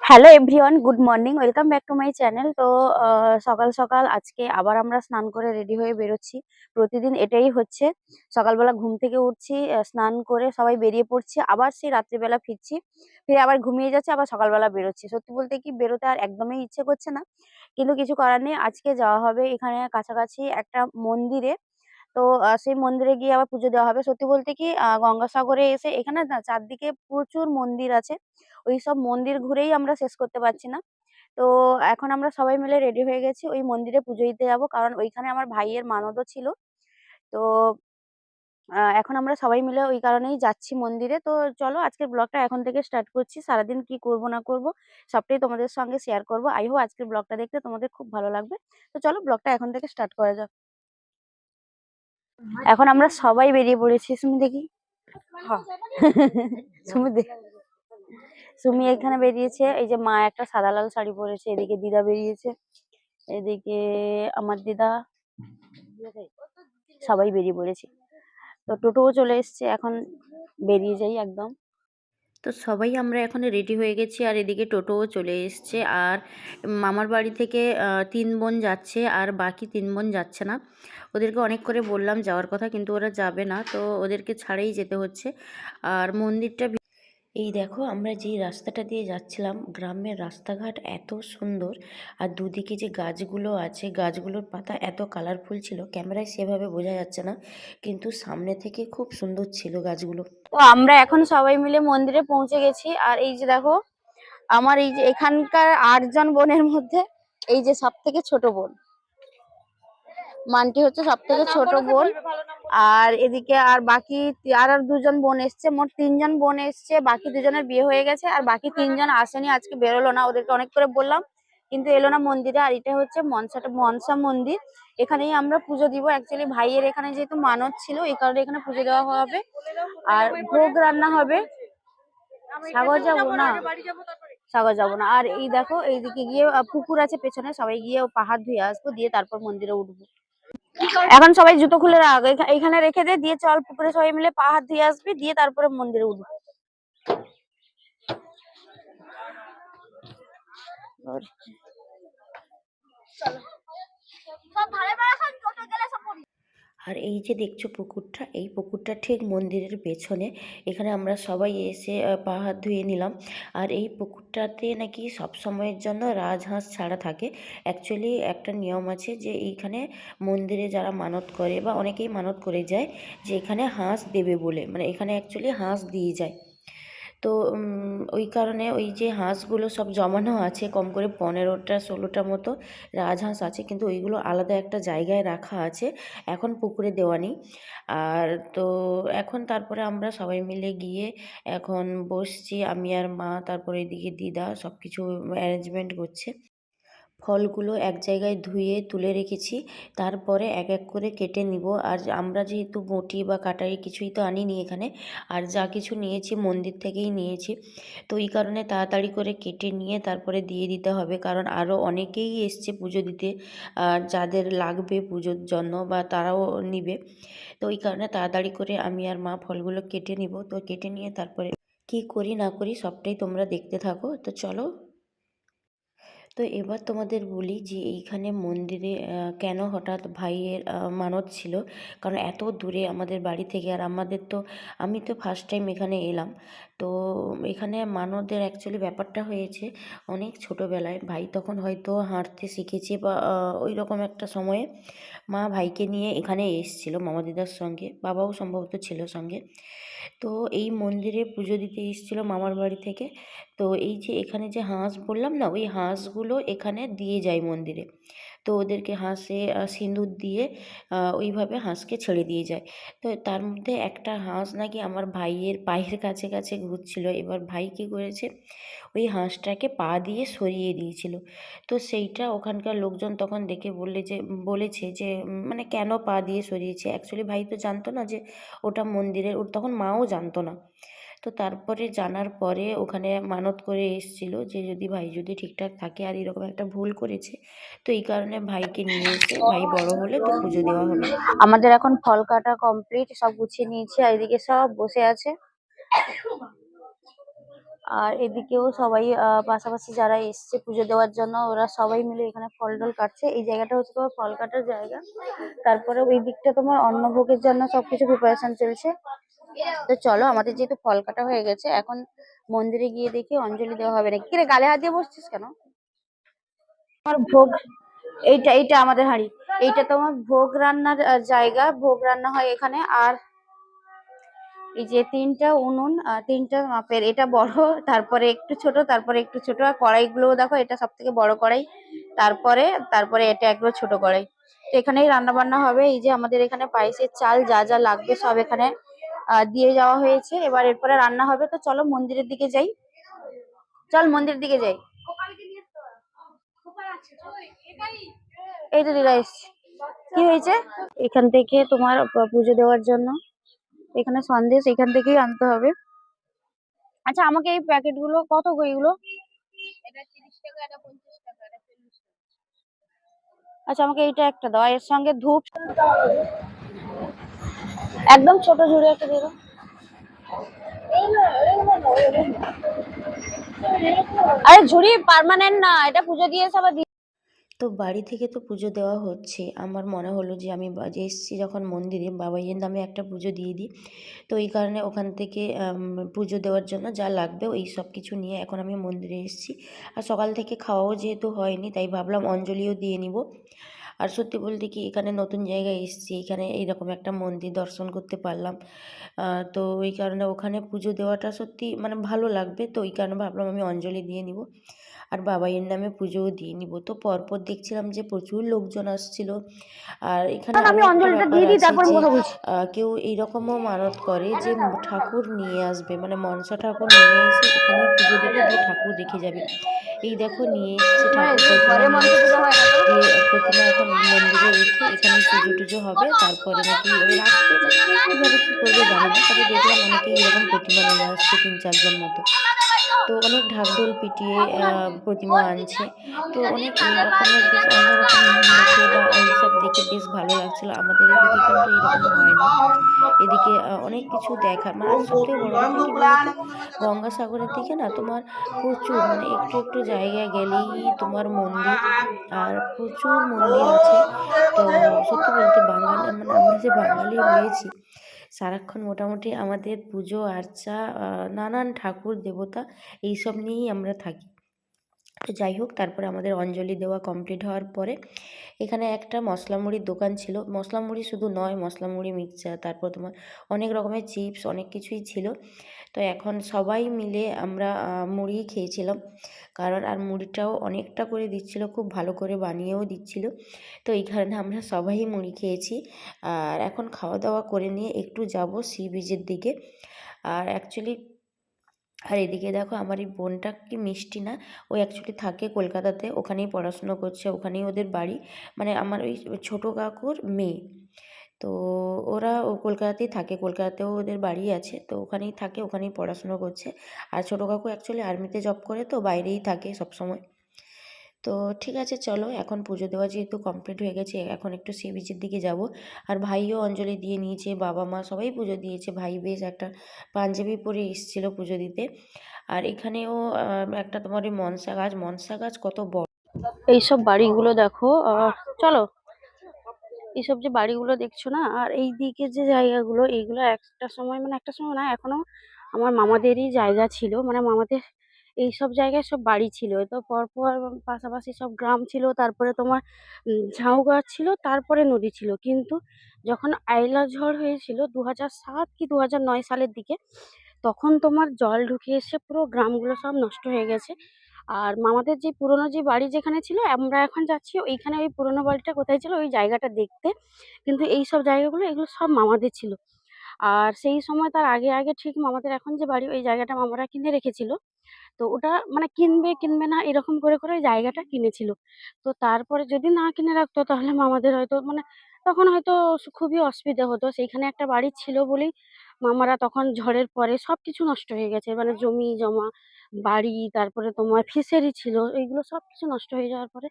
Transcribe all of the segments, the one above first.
Hello everyone, good morning, welcome back to my channel. তো সকাল সকাল আজকে আবার আমরা স্নান করে রেডি হয়ে বেরোচ্ছি। প্রতিদিন এটাই হচ্ছে, সকালবেলা ঘুম থেকে উঠছি, স্নান করে সবাই বেরিয়ে পড়ছি, আবার সেই রাত্রিবেলা ফিরছি, ফিরে আবার ঘুমিয়ে যাচ্ছি, আবার সকালবেলা বেরোচ্ছি। সত্যি বলতে কি, বেরোতে আর একদমই ইচ্ছে করছে না, কিন্তু কিছু করার নেই। আজকে যাওয়া হবে এখানে কাছাকাছি একটা মন্দিরে। তো সেই মন্দিরে গিয়ে আবার পুজো দেওয়া হবে। সত্যি বলতে কি, গঙ্গাসাগরে এসে এখানে না চারদিকে প্রচুর মন্দির আছে। ওইসব মন্দির ঘুরেই আমরা শেষ করতে পারছি না। তো এখন আমরা সবাই মিলে রেডি হয়ে গেছি, ওই মন্দিরে পুজো দিতে যাবো, কারণ ওইখানে আমার ভাইয়ের মানতও ছিল। তো এখন আমরা সবাই মিলে ওই কারণেই যাচ্ছি মন্দিরে। তো চলো আজকের ব্লগটা এখন থেকে স্টার্ট করছি। সারাদিন কি করব না করব সবটাই তোমাদের সঙ্গে শেয়ার করব। আই হোপ আজকের ব্লগটা দেখতে তোমাদের খুব ভালো লাগবে। তো চলো ব্লগটা এখন থেকে স্টার্ট করা যাক। এখন আমরা সবাই বেরিয়ে পড়েছি। সুমি দেখি, হ্যাঁ সুমি দেখ, সুমি এখানে বেরিয়েছে। এই যে মা একটা সাদা লাল শাড়ি পরেছে, এদিকে দিদা বেরিয়েছে, এদিকে আমার দিদা, সবাই বেরিয়ে পড়েছি। তো টোটোও চলে এসছে, এখন বেরিয়ে যাই একদম। তো সবাই আমরা এখন রেডি হয়ে গেছি, আর এদিকে টোটোও চলে এসছে। আর মামার বাড়ি থেকে 3 বোন যাচ্ছে, আর বাকি 3 বোন যাচ্ছে না। ওদেরকে অনেক করে বললাম যাওয়ার কথা, কিন্তু ওরা যাবে না, তো ওদেরকে ছাড়েই যেতে হচ্ছে। আর মন্দিরটা এই দেখো, আমরা যেই রাস্তাটা দিয়ে যাচ্ছিলাম, গ্রামের রাস্তাঘাট এত সুন্দর, আর দুদিকে যে গাছগুলো আছে, গাছগুলোর পাতা এত কালারফুল ছিল, ক্যামেরায় সেভাবে বোঝা যাচ্ছে না, কিন্তু সামনে থেকে খুব সুন্দর ছিল গাছগুলো। তো আমরা এখন সবাই মিলে মন্দিরে পৌঁছে গেছি। আর এই যে দেখো, আমার এই যে এখানকার 8 জন বোনের মধ্যে এই যে সব থেকে ছোট বোন মানটি হচ্ছে সব থেকে ছোট বোন। আর এদিকে আর বাকি আর 2জন বোন এসছে, মোট 3 জন বোন এসছে। বাকি 2জনের বিয়ে হয়ে গেছে, আর বাকি 3 জন আসেনি, আজকে বেরোলো না। ওদেরকে অনেক করে বললাম, কিন্তু এলো না মন্দিরে। আর এটা হচ্ছে মনসা মন্দির, এখানেই আমরা পুজো দিব। অ্যাকচুয়ালি ভাইয়ের এখানে যেহেতু মানত ছিল, এই কারণে এখানে পুজো দেওয়া হবে। আর ভোগ রান্না হবে। সাগর যাবো না, সাগর যাবো না। আর এই দেখো, এইদিকে গিয়ে পুকুর আছে পেছনে, সবাই গিয়ে পাহাড় ধুয়ে আসবো, দিয়ে তারপর মন্দিরে উঠবো। এখন সবাই জুতো খুলে রাখ, এখানে রেখে দে, দিয়ে চল পুকুরে সবাই মিলে পা হাত ধুয়ে আসবি, দিয়ে তারপরে মন্দিরে উঠবো। আর এই যে দেখছো পুকুরটা, এই পুকুরটা ঠিক মন্দিরের পেছনে। এখানে আমরা সবাই এসে পা হাত ধুয়ে নিলাম। আর এই পুকুরটাতে নাকি সব সময়ের জন্য রাজহাঁস ছাড়া থাকে। অ্যাকচুয়ালি একটা নিয়ম আছে যে এইখানে মন্দিরে যারা মানত করে, বা অনেকেই মানত করে যায় যে এখানে হাঁস দেবে বলে, মানে এখানে অ্যাকচুয়ালি হাঁস দিয়ে যায়। তো ওই কারণে ওই যে হাঁসগুলো সব জমানো আছে, কম করে 15টা 16টা মতো রাজহাঁস আছে, কিন্তু ওইগুলো আলাদা একটা জায়গায় রাখা আছে, এখন পুকুরে দেওয়া নেই। আর তো এখন তারপরে আমরা সবাই মিলে গিয়ে এখন বসছি, আমি আর মা, তারপরে এদিকে দিদা সব কিছু অ্যারেঞ্জমেন্ট করছে। ফলগুলো এক জায়গায় ধুয়ে তুলে রেখেছি, তারপরে এক এক করে কেটে নিব। আর আমরা যেহেতু বটি বা কাটারি কিছুই তো আনিনি এখানে, আর যা কিছু নিয়েছি মন্দির থেকেই নিয়েছি, তো এই কারণে তাড়াতাড়ি করে কেটে নিয়ে তারপরে দিয়ে দিতে হবে, কারণ আরও অনেকেই এসছে পুজো দিতে, আর যাদের লাগবে পুজোর জন্য বা তারাও নিবে। তো ওই কারণে তাড়াতাড়ি করে আমি আর মা ফলগুলো কেটে নিব। তো কেটে নিয়ে তারপরে কি করি না করি সবটাই তোমরা দেখতে থাকো। তো চলো। তো এবার তোমাদের বলি যে এইখানে মন্দিরে কেন হঠাৎ ভাইয়ের মানত ছিল, কারণ এত দূরে আমাদের বাড়ি থেকে, আর আমাদের তো, আমি তো ফার্স্ট টাইম এখানে এলাম। তো এখানে মানতের অ্যাকচুয়ালি ব্যাপারটা হয়েছে অনেক ছোটোবেলায়। ভাই তখন হয়তো হাঁটতে শিখেছে, বা ওই রকম একটা সময়ে মা ভাইকে নিয়ে এখানে এসেছিলো মামা দিদার সঙ্গে, বাবাও সম্ভবত ছিল সঙ্গে। তো এই মন্দিরে পুজো দিতে এসেছিলো মামার বাড়ি থেকে। তো এই যে এখানে যে হাঁস বললাম না, ওই হাঁসগুলো এখানে দিয়ে যায় মন্দিরে। তো ওদেরকে হাঁসে সিঁদুর দিয়ে ওইভাবে হাঁসকে ছেড়ে দিয়ে যায়। তো তার মধ্যে একটা হাঁস নাকি আমার ভাইয়ের পায়ের কাছে কাছে ঘুরছিল। এবার ভাই কী করেছে, ওই হাঁসটাকে পা দিয়ে সরিয়ে দিয়েছিল। তো সেইটা ওখানকার লোকজন তখন দেখে বলেছে যে মানে কেন পা দিয়ে সরিয়েছে। অ্যাকচুয়ালি ভাই তো জানতো না যে ওটা মন্দিরের, ওর তখন মাও জানতো না। তো তারপরে জানার পরে ওখানে মানত করে এসেছিল যে ভাই যদি ঠিকঠাক থাকে, আর এরকম একটা ভুল করেছে, তো এই কারণে ভাইকে নিয়ে এসে ভাই বড় হলে তো পুজো দেওয়া হবে। আমাদের এখন ফল কাটা কমপ্লিট, সব গুছিয়ে নিয়েছি, আর এদিকে সব বসে আছে। আর এদিকেও সবাই পাশাপাশি যারা এসছে পুজো দেওয়ার জন্য ওরা সবাই মিলে এখানে ফল টল কাটছে। এই জায়গাটা হচ্ছে তোমার ফল কাটার জায়গা। তারপরে ওই দিকটা তোমার অন্নভোগের জন্য সবকিছু প্রিপারেশন চলছে। তো চলো, আমাদের যেহেতু ফল কাটা হয়ে গেছে, এখন মন্দিরে গিয়ে দেখি অঞ্জলি দেওয়া হবে নাকি। কিরে গালে হাত দিয়ে বসছিস কেন? আমার ভোগ, এইটা আমাদের হাঁড়ি। এইটা তোমার ভোগ রান্নার জায়গা, ভোগ রান্না হয় এখানে। আর এই যে তিনটা উনুন, তিনটা মাপের, এটা বড়, তারপরে একটু ছোট, তারপরে একটু ছোট। আর কড়াইগুলো দেখো, এটা সব থেকে বড় কড়াই, তারপরে তারপরে এটা একবার ছোট কড়াই। তো এখানেই রান্না বান্না হবে। এই যে আমাদের এখানে পায়েসের চাল যা যা লাগবে সব এখানে দিয়ে যাওয়া হয়েছে। এবার এরপরে রান্না হবে। তো চলো মন্দিরের দিকে যাই, চল মন্দিরের দিকে যাই। এই তো দিদা এসছে। কি হয়েছে? এখান থেকে তোমার পুজো দেওয়ার জন্য এখানে সন্দেশ এখান থেকেই আনতে হবে। আচ্ছা, আমাকে এই প্যাকেট গুলো কত করে এগুলো? এটা 30 টাকা, এটা 50 টাকা, এটা 40 টাকা। আচ্ছা, আমাকে এইটা একটা দাও, এর সঙ্গে ধূপ একদম ছোট ঝুড়ি একটা দিয়ে দাও। আরে ঝুড়ি পার্মানেন্ট না, এটা পুজো দিয়ে সবাই। তো বাড়ি থেকে তো পুজো দেওয়া হচ্ছে, আমার মনে হলো যে আমি যে এসেছি যখন মন্দিরে, বাবাইয়ের নামে একটা পুজো দিয়ে দিই। তো এই কারণে ওখান থেকে পুজো দেওয়ার জন্য যা লাগবে ওই সব কিছু নিয়ে এখন আমি মন্দিরে এসেছি। আর সকাল থেকে খাওয়াও যেহেতু হয়নি, তাই ভাবলাম অঞ্জলিও দিয়ে নিব। আর সত্যি বলতে কি, এখানে নতুন জায়গায় এসেছি, এখানে এইরকম একটা মন্দির দর্শন করতে পারলাম। তো ওই কারণে ওখানে পুজো দেওয়াটা সত্যি মানে ভালো লাগবে, তো ওই কারণে ভাবলাম আমি অঞ্জলি দিয়ে নিব আর বাবাইয়ের নামে পুজোও দিয়ে নিব। তো পরপর দেখছিলাম যে প্রচুর লোকজন আসছিল। আর এখানে আরও আমি একটা অঞ্জলিটা ব্যাপার দিয়ে দিই, আছে তারপর আমি যে কথা বলছি। কেউ এইরকমও মানত করে যে ঠাকুর নিয়ে আসবে, মানে মনসা ঠাকুর নিয়ে এসে এখানেই পুজো দেবে, দিয়ে ঠাকুর রেখে যাবে। এই দেখো নিয়ে এসছে ঠাকুর, প্রতিমা ঘরে নিয়ে মনসা পুজো এসছে, হয় না তো? দিয়ে প্রতিমা এখন মন্দিরে রেখে এখানেই পুজো টুজো হবে। তারপরে নাকি রাখবে, এবার কীভাবে কী করবে জানি না, তবে দেখলাম অনেকেই এরকম প্রতিমা নিয়ে আসছে, 3-4 জন মতো। তো অনেক ঢাকঢোল পিটিয়ে প্রতিমা আনছে। তো অনেক রকমের বেশ অন্যরকম নিয়ম দেখে বা এইসব দেখে বেশ ভালো লাগছিল। আমাদের এদিকে কিন্তু এরকম হয় না। এদিকে অনেক কিছু দেখার মানে, আর সবথেকে বড় কথা কি বলো তো, গঙ্গাসাগরের দিকে না তোমার প্রচুর মানে একটু একটু জায়গায় গেলেই তোমার মন্দির, আর প্রচুর মন্দির আছে। তো সত্যি বলতে বাঙালি মানে আমরা যে বাঙালি হয়েছি, সারাক্ষণ মোটামুটি আমাদের পুজো আর্চা, নানান ঠাকুর দেবতা এইসব নিয়েই আমরা থাকি। তো যাই হোক, তারপরে আমাদের অঞ্জলি দেওয়া কমপ্লিট হওয়ার পরে এখানে একটা মশলা মুড়ির দোকান ছিল। মশলা মুড়ি শুধু নয়, মশলা মুড়ি, মিক্সচার, তারপর তোমার অনেক রকমের চিপস, অনেক কিছুই ছিল। তো এখন সবাই মিলে আমরা মুড়ি খেয়েছিলাম, কারণ আর মুড়িটাও অনেকটা করে দিচ্ছিল, খুব ভালো করে বানিয়েও দিচ্ছিল। তো এই কারণে আমরা সবাই মুড়ি খেয়েছি। আর এখন খাওয়া দাওয়া করে নিয়ে একটু যাব সি বিচের দিকে। আর অ্যাকচুয়ালি আর এদিকে দেখো আমার এই বোনটা কি মিষ্টি না, ও অ্যাকচুয়ালি থাকে কলকাতাতে, ওখানেই পড়াশুনো করছে, ওখানেই ওদের বাড়ি, মানে আমার ওই ছোটো কাকুর মেয়ে। তো ওরা ও কলকাতাতেই থাকে, কলকাতাতেও ওদের বাড়ি আছে, তো ওখানেই থাকে, ওখানেই পড়াশুনো করছে। আর ছোটো কাকু অ্যাকচুয়ালি আর্মিতে জব করে, তো বাইরেই থাকে সবসময়। তো ঠিক আছে, চলো এখন পুজো দেওয়া যেহেতু কমপ্লিট হয়ে গেছে, এখন একটু সি বিচের দিকে যাব। আর ভাইও অঞ্জলি দিয়ে নিয়েছে, বাবা মা সবাই পুজো দিয়েছে, ভাই বেশ একটা পাঞ্জাবি পরে এসেছিলো পুজো দিতে। আর এখানেও একটা তোমার ওই মনসা গাছ কত বড়। এইসব বাড়িগুলো দেখো, চলো, এইসব যে বাড়িগুলো দেখছো না, আর এই দিকে যে জায়গাগুলো, এইগুলো একটা সময়, মানে একটা সময় না, এখনো আমার মামাদেরই জায়গা ছিল। মানে মামাদের এইসব জায়গায় সব বাড়ি ছিল। তো পরপর পাশাপাশি সব গ্রাম ছিল, তারপরে তোমার ঝাউ গাছ ছিল, তারপরে নদী ছিল। কিন্তু যখন আইলা ঝড় হয়েছিল 2007 কি 2009 সালের দিকে, তখন তোমার জল ঢুকে এসে পুরো গ্রামগুলো সব নষ্ট হয়ে গেছে। আর মামাদের যে পুরোনো যে বাড়ি যেখানে ছিল, আমরা এখন যাচ্ছি ওইখানে, ওই পুরোনো বাড়িটা কোথায় ছিল ওই জায়গাটা দেখতে। কিন্তু এই সব জায়গাগুলো এগুলো সব মামাদের ছিল। আর সেই সময় তার আগে আগে ঠিক মামাদের এখন যে বাড়ি, ওই জায়গাটা মামারা কিনে রেখেছিল। তো ওটা মানে কিনবে কিনবে না এরকম করে করে ওই জায়গাটা কিনেছিল। তো তারপরে যদি না কিনে রাখতো তাহলে মামাদের হয়তো মানে তখন হয়তো খুবই অসুবিধা হতো। সেইখানে একটা বাড়ি ছিল বলেই মামারা তখন ঝড়ের পরে সবকিছু নষ্ট হয়ে গেছে। মানে জমি জমা, বাড়ি, তারপরে তোমার ফিশারি ছিল, এইগুলো সবকিছু নষ্ট হয়ে যাওয়ার পরে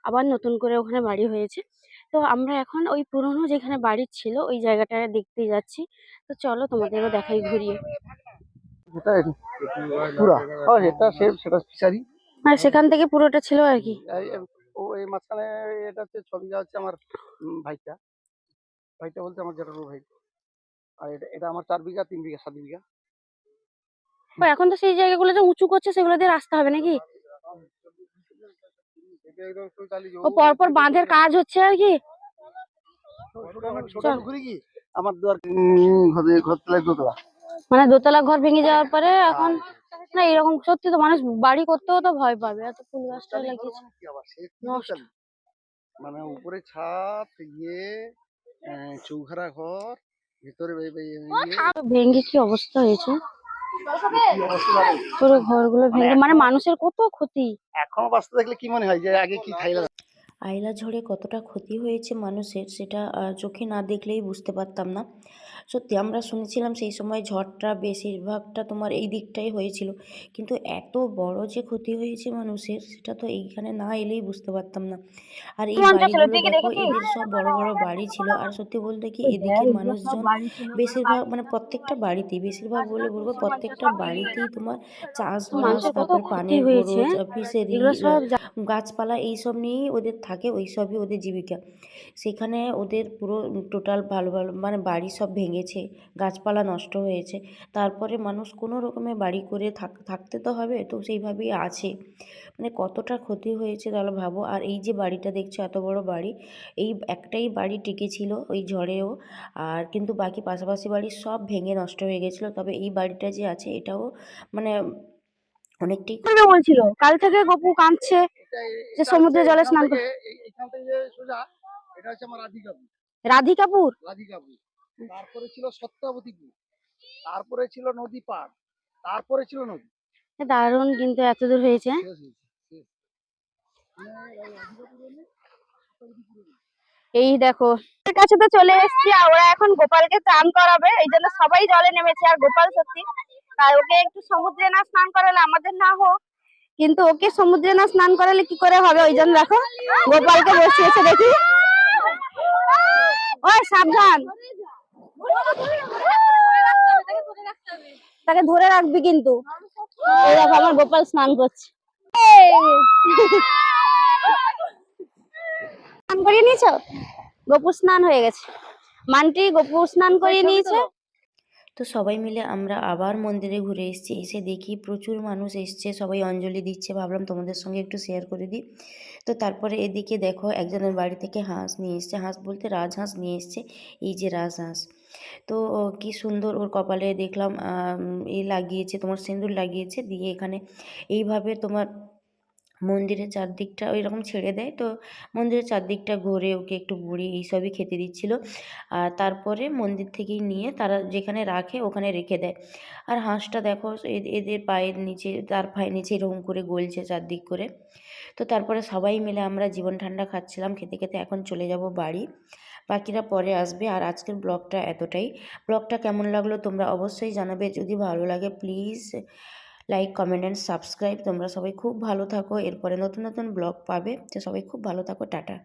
আবার নতুন করে ওখানে বাড়ি হয়েছে। তো আমরা এখন ওই পুরনো যেখানে বাড়ি ছিল ওই জায়গাটা দেখতে যাচ্ছি। তো চলো তোমাদেরও দেখাই ঘুরিয়ে। সেটা পুরা এটা সেটা ফিশারি। মানে সেখান থেকে পুরোটা ছিল আর কি। ও এই মাঝখানে এটা হচ্ছে ছবিটা হচ্ছে আমার ভাইটা ভাইটা বলতে আমার জেঠার ভাই। আর এটা আমার 4 বিঘা 3 বিঘা 7 বিঘা। ও এখন তো সেই জায়গাগুলো যে উঁচু করছে সেগুলো দিয়ে রাস্তা হবে নাকি? ও পরপর বাঁধের কাজ হচ্ছে আর কি। চল। কি আমার ঘর তলায় দোতলা। মানে দোতলা ঘর ভেঙে যাওয়ার পরে এখন না এরকম সত্যি তো মানুষ বাড়ি করতেও তো ভয় পাবে, এত ফুল গাছটা লাগিয়েছে নষ্ট। মানে উপরে ছাদ চৌঘারা ঘর ভিতরে ভেঙে কি অবস্থা হয়েছে পুরো ঘরগুলো ভেঙে, মানে মানুষের কত ক্ষতি। এখনো বাস্তব দেখলে কি মনে হয় যে আগে কি থাইলা। আইলা ঝড়ে কতটা ক্ষতি হয়েছে মানুষের সেটা চোখে না দেখলেই বুঝতে পারতাম না। সত্যি আমরা শুনেছিলাম সেই সময় ঝড়টা বেশিরভাগটা তোমার এই দিকটাই হয়েছিল, কিন্তু এত বড় যে ক্ষতি হয়েছে মানুষের সেটা তো এইখানে না এলেই বুঝতে পারতাম না। আর এই অঞ্চল ছিল বাড়িগুলো তুই কি দেখো, দেখেছিস? এদের সব বড় বড় বাড়ি ছিল। আর সত্যি বলতে কি এদিকে মানুষজন বেশিরভাগ মানে প্রত্যেকটা বাড়িতেই, বেশিরভাগ বলে বলবো প্রত্যেকটা বাড়িতেই তোমার চাষবাস, মানুষের কত তারপরে ক্ষতি পানের হয়েছে খরচ, ফিশারি, এগুলো সব গাছপালা এইসব নিয়েই ওদের থাকে, ওই সবই ওদের জীবিকা। সেখানে ওদের পুরো টোটাল ভালো ভালো মানে বাড়ি সব ভেঙেছে, গাছপালা নষ্ট হয়েছে। তারপরে মানুষ কোনো রকমে বাড়ি করে থাকতে তো হবে, তো সেইভাবেই আছে। মানে কতটা ক্ষতি হয়েছে তাহলে ভাবো। আর এই যে বাড়িটা দেখছো এত বড় বাড়ি, এই একটাই বাড়ি টিকেছিল ওই ঝড়েও। আর কিন্তু বাকি পাশাপাশি বাড়ি সব ভেঙে নষ্ট হয়ে গেছিলো। তবে এই বাড়িটা যে আছে এটাও মানে অনেকটাই বলছিল কাল থেকে গপু কাঁদছে যে সমুদ্রে জলে স্নান করে। এখান থেকে সোজা এটা হচ্ছে আমার রাধিকাপুর। রাধিকাপুর। তারপরে ছিল সত্যাবতীপুর, তারপরে ছিল নদী পার, তারপরে ছিল নদী। দারুণ, কিন্তু এত দূর হয়েছে। এই দেখো ওর কাছে তো চলে এসেছি, আর ওরা এখন গোপালকে চান করাবে, এই জন্য সবাই জলে নেমেছে। আর গোপাল সত্যি আর ওকে একটু সমুদ্রে না স্নান করালে আমাদের না হোক, কিন্তু ওকে সমুদ্রে না স্নান করালে কি করে হবে, ওই জন্য দেখো গোপালকে বসিয়েছে। দেখি ওই সাবধান, তাকে ধরে রাখবি কিন্তু। এই দেখো আমার গোপাল স্নান করছে। স্নান করিয়ে নিয়েছো? গোপু স্নান হয়ে গেছে, মানটি গোপু স্নান করিয়ে নিয়েছে। তো সবাই মিলে আমরা আবার মন্দিরে ঘুরে এসেছি। এসে দেখি প্রচুর মানুষ এসছে, সবাই অঞ্জলি দিচ্ছে। ভাবলাম তোমাদের সঙ্গে একটু শেয়ার করে দিই। তো তারপরে এদিকে দেখো একজনের বাড়ি থেকে হাঁস নিয়ে এসছে, হাঁস বলতে রাজহাঁস নিয়ে এসছে। এই যে রাজহাঁস, তো কি সুন্দর ওর কপালে দেখলাম লাগিয়েছে, তোমার সিঁদুর লাগিয়েছে। দিয়ে এখানে এইভাবে তোমার মন্দিরের চারদিকটা ওইরকম ছেড়ে দেয়, তো মন্দিরের চারদিকটা ঘুরে ওকে একটু মুড়ি এইসবই খেতে দিচ্ছিল। আর তারপরে মন্দির থেকেই নিয়ে তারা যেখানে রাখে ওখানে রেখে দেয়। আর হাঁসটা দেখো এদের পায়ের নিচে, তার পায়ের নিচে এরকম করে গলছে চারদিক করে। তো তারপরে সবাই মিলে আমরা জীবন ঠান্ডা খাচ্ছিলাম, খেতে খেতে এখন চলে যাব বাড়ি। বাকিরা পরে আসবে। আর আজকের ব্লগটা এতটাই। ব্লগটা কেমন লাগলো তোমরা অবশ্যই জানাবে। যদি ভালো লাগে please like, comment and subscribe. তোমরা সবাই খুব ভালো থাকো, এরপরে নতুন নতুন ব্লগ পাবে। তো সবাই খুব ভালো থাকো, টাটা।